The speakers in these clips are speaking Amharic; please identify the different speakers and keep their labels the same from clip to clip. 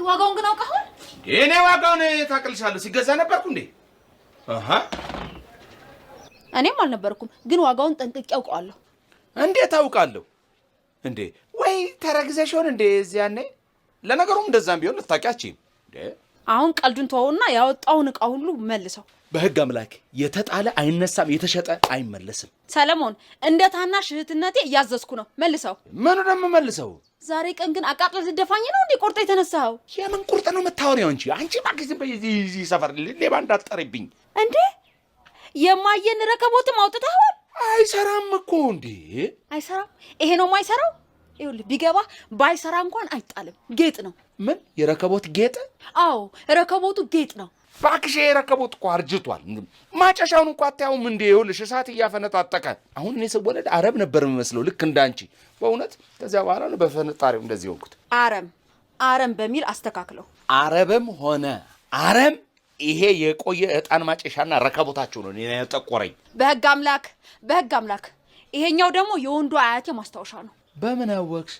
Speaker 1: ዋጋውን ግን አውቀኸው?
Speaker 2: እኔ ዋጋውን ታቅልሻለሁ ሲገዛ ነበርኩ እንዴ?
Speaker 1: እኔም አልነበርኩም ግን ዋጋውን ጠንቅቄ አውቀዋለሁ።
Speaker 2: እንዴት አውቃለሁ እንዴ? ወይ ተረግዘሽ ሆነ እንዴ እዚያኔ? ለነገሩም እንደዛም ቢሆን ልታውቂያችም እንዴ?
Speaker 1: አሁን ቀልዱን ተወውና ያወጣውን ዕቃ ሁሉ መልሰው።
Speaker 2: በህግ አምላክ የተጣለ አይነሳም፣ የተሸጠ አይመለስም።
Speaker 1: ሰለሞን እንደ ታናሽ እህትነቴ እያዘዝኩ ነው፣ መልሰው።
Speaker 2: ምኑ ደግሞ መልሰው?
Speaker 1: ዛሬ ቀን ግን አቃጥለህ ልትደፋኝ ነው እንዴ ቆርጠህ የተነሳኸው?
Speaker 2: የምን ቁርጥ ነው የምታወሪው እንጂ? አንቺ እባክሽ ዝም በይ፣ እዚህ ሰፈር ሌባ እንዳትጠሪብኝ።
Speaker 1: እንዴ የማየን ረከቦትም አውጥተኸዋል?
Speaker 2: አይሰራም እኮ እንዴ።
Speaker 1: አይሰራም? ይሄ ነው የማይሰራው? ይኸውልህ ቢገባ ባይሰራ እንኳን አይጣልም፣ ጌጥ ነው።
Speaker 2: ምን የረከቦት ጌጥ?
Speaker 1: አዎ ረከቦቱ ጌጥ ነው።
Speaker 2: እባክሽ የረከቦት እኮ አርጅቷል። ማጨሻውን እንኳን አታየውም እንዴ? ይኸውልሽ እሳት እያፈነጣጠቀ። አሁን እኔ ስወለድ አረብ ነበር የምመስለው ልክ እንዳንቺ በእውነት። ከዚያ በኋላ ነው በፈነጣሪው እንደዚህ ሆንኩት።
Speaker 1: አረም በሚል አስተካክለው።
Speaker 2: አረብም ሆነ አረም ይሄ የቆየ ዕጣን ማጨሻና ረከቦታቸው ነው እኔ ያጠቆረኝ።
Speaker 1: በህግ አምላክ ይሄኛው ደግሞ የወንዱ አያቴ ማስታወሻ ነው።
Speaker 2: በምን አወቅሽ?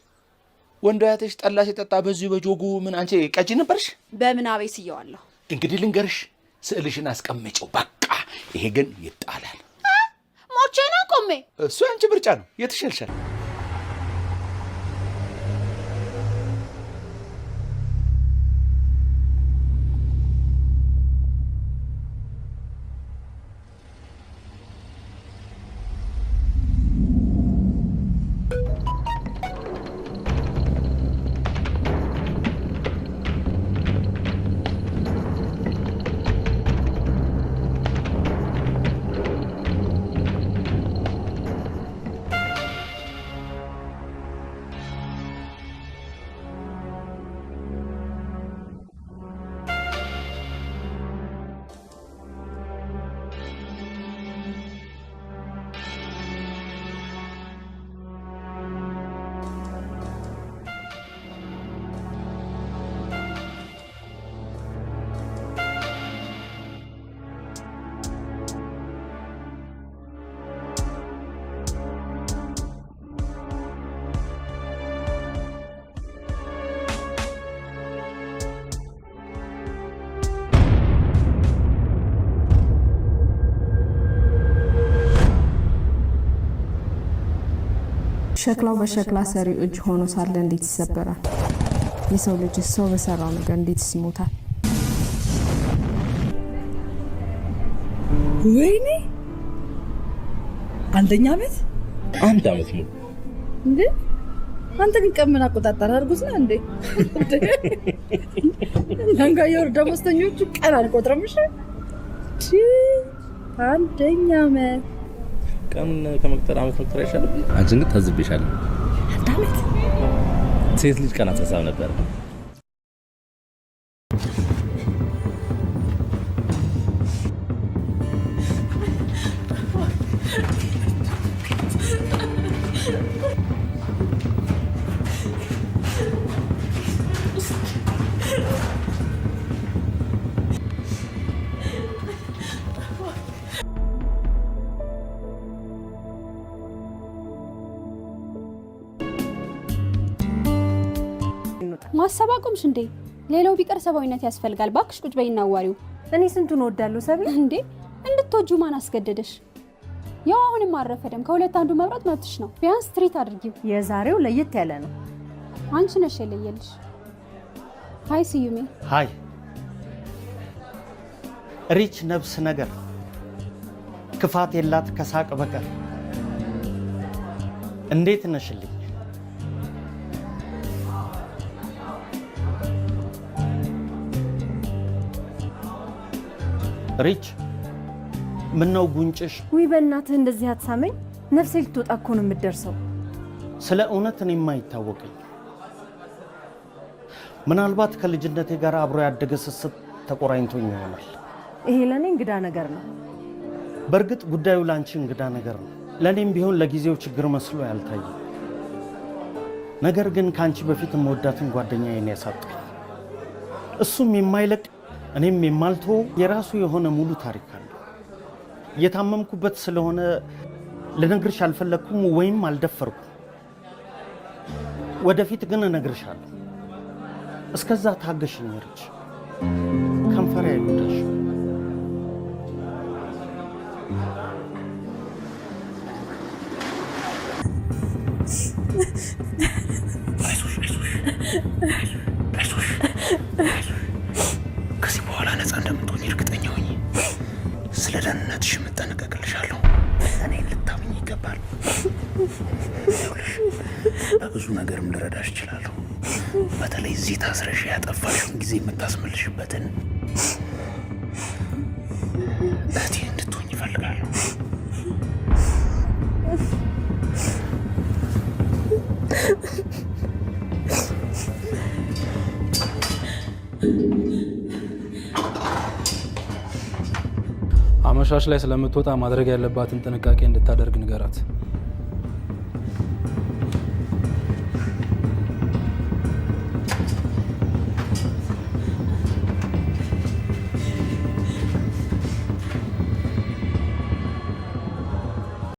Speaker 2: ወንዱ አያቴሽ ጠላ ሲጠጣ በዚህ በጆጉ ምን አንቺ ቀጂ ነበርሽ?
Speaker 1: በምን አቤት ይየዋለሁ።
Speaker 2: እንግዲህ ልንገርሽ፣ ስዕልሽን አስቀምጪው በቃ። ይሄ ግን ይጣላል።
Speaker 1: ሞቼ ነው ቆሜ።
Speaker 2: እሱ አንቺ ምርጫ ነው፣ የትሸልሻል።
Speaker 3: ሸክላው በሸክላ ሰሪው እጅ ሆኖ ሳለ እንዴት ይሰበራል? የሰው ልጅ ሰው በሰራው ነገር እንዴት ይሞታል?
Speaker 4: ወይኔ አንደኛ ዓመት
Speaker 2: አንድ ዓመት ሙሉ
Speaker 4: እንዴ! አንተ ግን ቀምን አቆጣጣር አድርጉት ነው እንዴ? ለንጋ የወር ደመወዝተኞቹ ቀን አልቆጥረም። እሺ አንደኛ ዓመት
Speaker 5: ቀን ከመቁጠር ዓመት መቁጠር አይሻልም? አንቺን ግን ታዝብሻለሁ።
Speaker 4: አንድ ዓመት
Speaker 5: ሴት ልጅ ቀን አትሳብ ነበር።
Speaker 6: ማሰብ አቆምሽ እንዴ? ሌላው ቢቀር ሰባዊነት ያስፈልጋል። ባክሽ ቁጭ በይና አዋሪው።
Speaker 3: እኔ ስንቱን ወዳለሁ ሰቢ።
Speaker 6: እንዴ እንድትወጁ ማን አስገደደሽ? ያው አሁንም አረፈደም። ከሁለት አንዱ መብራት መብትሽ ነው። ቢያንስ ትሪት አድርጊው።
Speaker 3: የዛሬው ለየት ያለ ነው።
Speaker 6: አንቺ ነሽ የለየልሽ። ሃይ ሲዩሜ።
Speaker 7: ሃይ ሪች ነብስ ነገር ክፋት የላት ከሳቅ በቀር እንዴት ነሽልኝ? ሪች ምነው ጉንጭሽ?
Speaker 3: ውይ በእናትህ እንደዚህ አትሳመኝ። ነፍሴ ልትወጣ እኮ ነው የምትደርሰው።
Speaker 7: ስለ እውነት እኔማ አይታወቀኝ። ምናልባት ከልጅነቴ ጋር አብሮ ያደገ ስስት ተቆራኝቶኝ ይሆናል።
Speaker 3: ይሄ ለኔ እንግዳ ነገር ነው።
Speaker 7: በእርግጥ ጉዳዩ ላንቺ እንግዳ ነገር ነው። ለኔም ቢሆን ለጊዜው ችግር መስሎ ያልታየ ነገር ግን ካንቺ በፊት የምወዳትን ጓደኛዬን ያሳጣኝ። እሱም የማይለቅ እኔም የማልተው የራሱ የሆነ ሙሉ ታሪክ አለ። የታመምኩበት ስለሆነ ልነግርሽ አልፈለኩም ወይም አልደፈርኩም። ወደፊት ግን እነግርሻለሁ። እስከዛ ታገሽኝ እርጅ ከንፈሬ አይወደሽ።
Speaker 8: ከዚህ በኋላ ነፃ እንደምትሆኝ እርግጠኛ ሆኜ ስለ ደህንነትሽ እጠነቀቅልሻለሁ። እኔን ልታምኝ ይገባል። ይኸውልሽ በብዙ ነገርም ልረዳሽ እችላለሁ። በተለይ እዚህ ታስረሽ ያጠፋሽውን ጊዜ የምታስመልሽበትን እህቴ እንድትሆኝ ይፈልጋለሁ።
Speaker 5: አመሻሽ ላይ ስለምትወጣ ማድረግ ያለባትን ጥንቃቄ እንድታደርግ ንገራት።